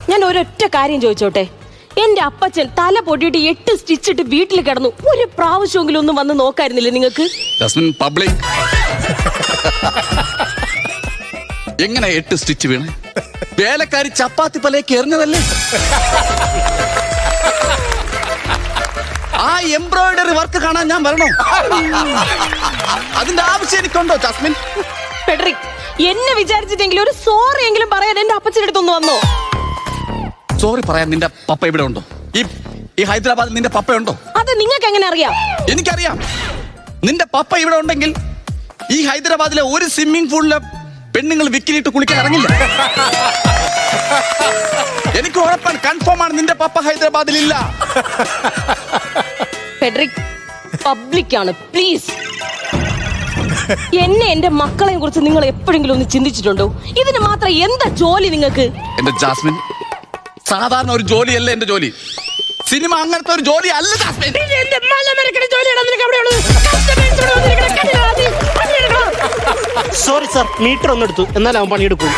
ഞാൻ ഒരൊറ്റ കാര്യം ചോദിച്ചോട്ടെ, എന്റെ അപ്പച്ചൻ തല പൊട്ടിയിട്ട് 8 സ്റ്റിച്ചിട്ട് വീട്ടിൽ കിടന്നു. ഒരു പ്രാവശ്യമെങ്കിലും ഒന്നും വന്ന് നോക്കായിരുന്നില്ലേ നിങ്ങൾക്ക്? പബ്ലിക് എങ്ങനെ 8 സ്റ്റിച്ച് വീണ്? വേലക്കാരി ചപ്പാത്തി പലേക്ക് എറിഞ്ഞതല്ലേ? ആ എംബ്രോയിഡറി വർക്ക് കാണാൻ ഞാൻ വരണോ? അതിന്റെ ആവശ്യം എനിക്കുണ്ടോ ജാസ്മിൻ? ഫെഡറിക്, എന്നെ വിചാരിച്ചിട്ടെങ്കിലും ഒരു സോറി എങ്കിലും പറയാൻ എന്റെ അപ്പച്ചന്റെ അടുത്തൊന്ന് വന്നോ? സോറി പറയാൻ നിന്റെ പപ്പ ഇവിടെ ഉണ്ടോ? ഈ ഹൈദരാബാദിൽ നിന്റെ പപ്പ ഉണ്ടോ? അത് നിങ്ങൾക്ക് എങ്ങനെ അറിയാം? എനിക്കറിയാം. നിന്റെ പപ്പ ഇവിടെ ഉണ്ടെങ്കിൽ ഈ ഹൈദരാബാദിലെ ഒരു സ്വിമ്മിംഗ് പൂളിലെ പെണ്ണുങ്ങൾ വിക്കിലിട്ട് കുളിക്കാൻ ഇറങ്ങില്ല. എനിക്ക് ഉറപ്പാണ്, കൺഫേം ആണ്, നിന്റെ പപ്പ ഹൈദരാബാദിൽ ഇല്ല. ഫെഡറിക്, പബ്ലിക് ആണ്, പ്ലീസ്. എന്നെ എന്റെ മക്കളെയും കുറിച്ച് നിങ്ങൾ എപ്പോഴെങ്കിലും ഒന്ന് ചിന്തിച്ചിട്ടുണ്ടോ? ഇതിന് മാത്രം എന്താ ജോലി നിങ്ങൾക്ക്? എന്റെ ജാസ്മിൻ, സാധാരണ ഒരു ജോലിയല്ല എന്റെ ജോലി. സിനിമ അങ്ങനത്തെ ഒരു ജോലി അല്ല ജാസ്മിൻ. സോറി സാർ, മീറ്റർ ഒന്നെടുത്തു, എന്നാൽ അവൻ പണിയെടുക്കും.